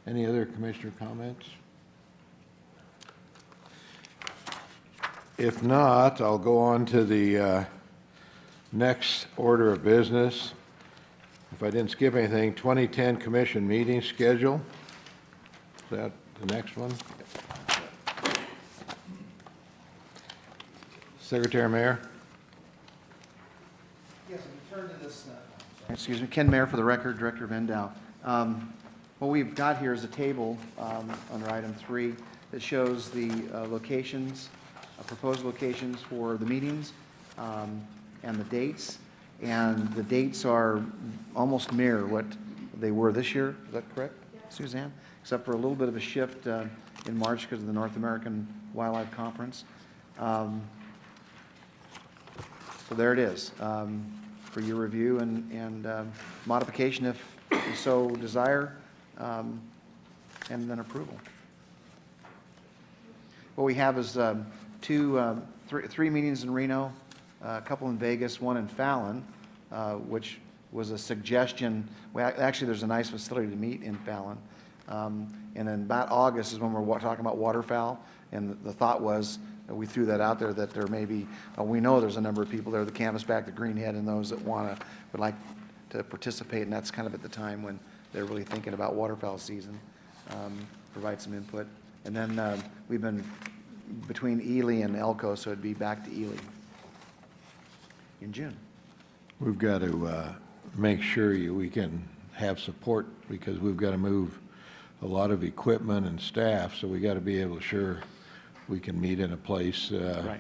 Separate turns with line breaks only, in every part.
Any other commissioner comments? If not, I'll go on to the next order of business. If I didn't skip anything, 2010 commission meeting schedule. Is that the next one? Secretary Mayor?
Yes, if you turn to this, excuse me, Ken Mayer for the record, Director of NDOW. What we've got here is a table under item 3 that shows the locations, proposed locations for the meetings and the dates. And the dates are almost mirror what they were this year. Is that correct, Suzanne? Except for a little bit of a shift in March because of the North American Wildlife Conference. So there it is for your review and modification if you so desire, and then approval. What we have is three meetings in Reno, a couple in Vegas, one in Fallon, which was a suggestion. Well, actually, there's a nice facility to meet in Fallon. And then about August is when we're talking about waterfowl. And the thought was, we threw that out there, that there may be, we know there's a number of people there, the Canvasback, the Greenhead, and those that would like to participate. And that's kind of at the time when they're really thinking about waterfowl season, provide some input. And then we've been between Ely and Elko, so it'd be back to Ely in June.
We've got to make sure we can have support because we've got to move a lot of equipment and staff, so we got to be able to sure we can meet in a place.
Right.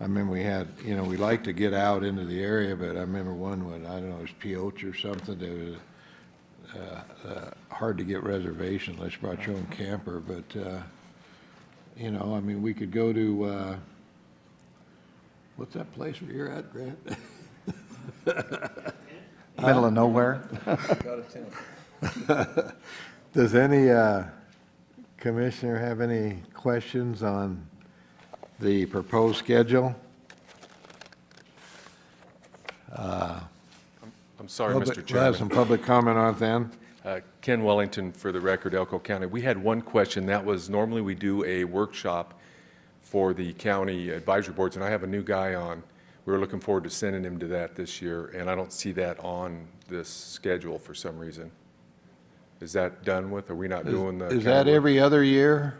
I remember we had, we like to get out into the area, but I remember one when, I don't know, it was Pioche or something, that was hard to get reservations unless you brought your own camper, but, I mean, we could go to, what's that place where you're at, Grant?
Middle of nowhere.
Does any commissioner have any questions on the proposed schedule?
I'm sorry, Mr.
We'll have
Chairman.
some public comment on it then.
Ken Wellington for the record, Elko County. We had one question. That was normally we do a workshop for the county advisory boards, and I have a new guy on. We were looking forward to sending him to that this year, and I don't see that on this schedule for some reason. Is that done with? Are we not doing the?
Is that every other year?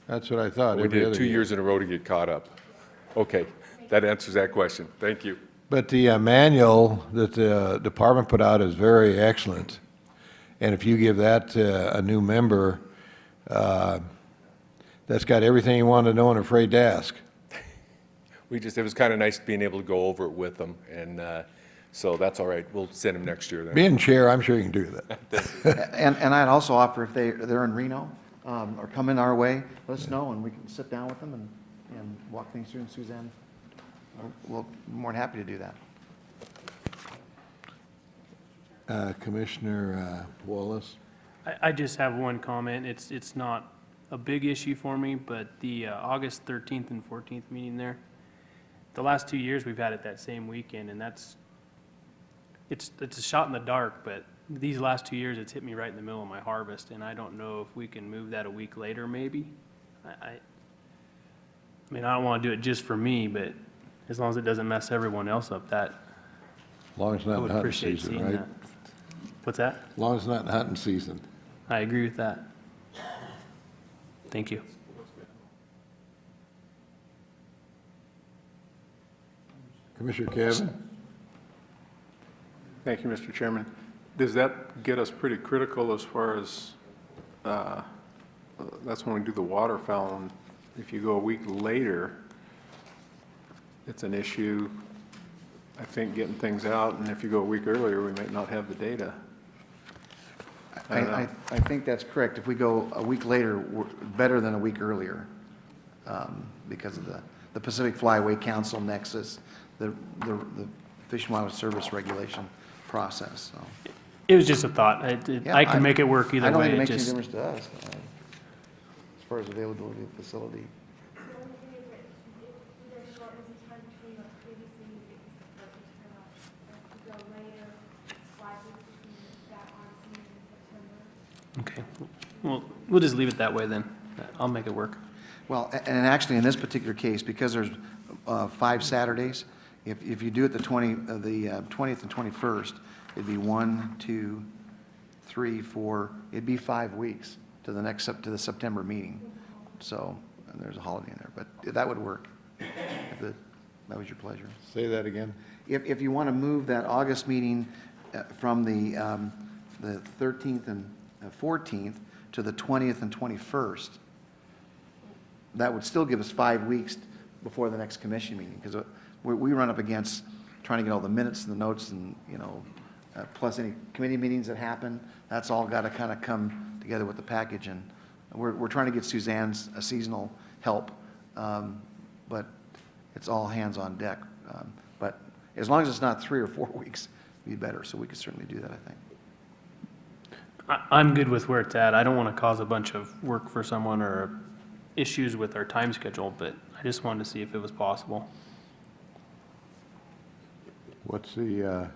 That's what I thought.
We
every
did it
other
2
year.
years in a row to get caught up. Okay, that answers that question. Thank you.
But the manual that the department put out is very excellent. And if you give that to a new member, that's got everything you want to know and afraid to ask.
It was kind of nice being able to go over it with them, and so that's all right. We'll send him next year then.
Being chair, I'm sure you can do that.
And I'd also offer if they're in Reno or come in our way, let us know and we can sit down with them and walk things through. And Suzanne, we'll be more than happy to do that.
Commissioner Wallace?
I just have one comment. It's not a big issue for me, but the August 13th and 14th meeting there, the last 2 years we've had it that same weekend, and it's a shot in the dark, but these last 2 years it's hit me right in the middle of my harvest, and I don't know if we can move that a week later maybe. I mean, I don't want to do it just for me, but as long as it doesn't mess everyone else up, that
As long as it's
I
not
would
in hunting
appreciate
season,
seeing
right?
that. What's that?
As long as it's not in hunting season.
I agree with that. Thank you.
Commissioner Kevin?
Thank you, Mr. Chairman. Does that get us pretty critical as far as, that's when we do the waterfowl, and if you go a week later, it's an issue, I think, getting things out, and if you go a week earlier, we might not have the data.
I think that's correct. If we go a week later, we're better than a week earlier because of the Pacific Flyway Council nexus, the Fish and Wildlife Service regulation process. So.
It was just a thought.
Yeah,
I can make it work either
I don't
way.
think it
It
makes any
just,
difference to us as far as availability of the facility.
The only thing is that if there's shortness of time between like previously it was supposed to turn out, if you go later, it's 5 weeks between that on season in September
Okay, well, we'll just leave it that way then. I'll make it work.
Well, and actually, in this particular case, because there's 5 Saturdays, if you do it the 20th and 21st, it'd be 1, 2, 3, 4, it'd be 5 weeks to the next, to the September meeting. So, and there's a holiday in there, but that would work. If that was your pleasure.
Say that again?
If you want to move that August meeting from the 13th and 14th to the 20th and 21st, that would still give us 5 weeks before the next commission meeting, because we run up against trying to get all the minutes and the notes and, plus any committee meetings that happen. That's all got to kind of come together with the package, and we're trying to get Suzanne's seasonal help, but it's all hands on deck. But as long as it's not 3 or 4 weeks, it'd be better, so we could certainly do that, I think.
I'm good with where it's at. I don't want to cause a bunch of work for someone or issues with our time schedule, but I just wanted to see if it was possible.
What's the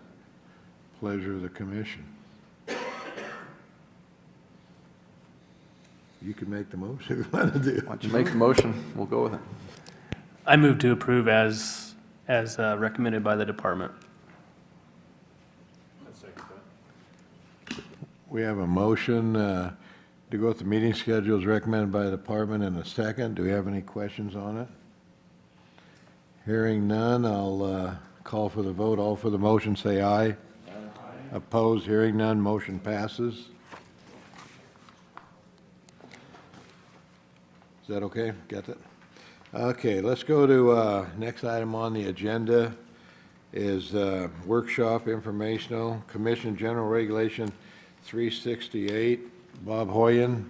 pleasure of the commission? You can make the motion if you want to do.
Why don't you
Make the motion, we'll go with it.
I move to approve as recommended by the department.
We have a motion to go with the meeting schedule as recommended by the department in a second. Do we have any questions on it? Hearing none, I'll call for the vote. All for the motion, say aye. Aye. Opposed, hearing none, motion passes. Is that okay? Got it? Okay, let's go to, next item on the agenda is workshop informational, Commission General Regulation 368. Bob Hoyen,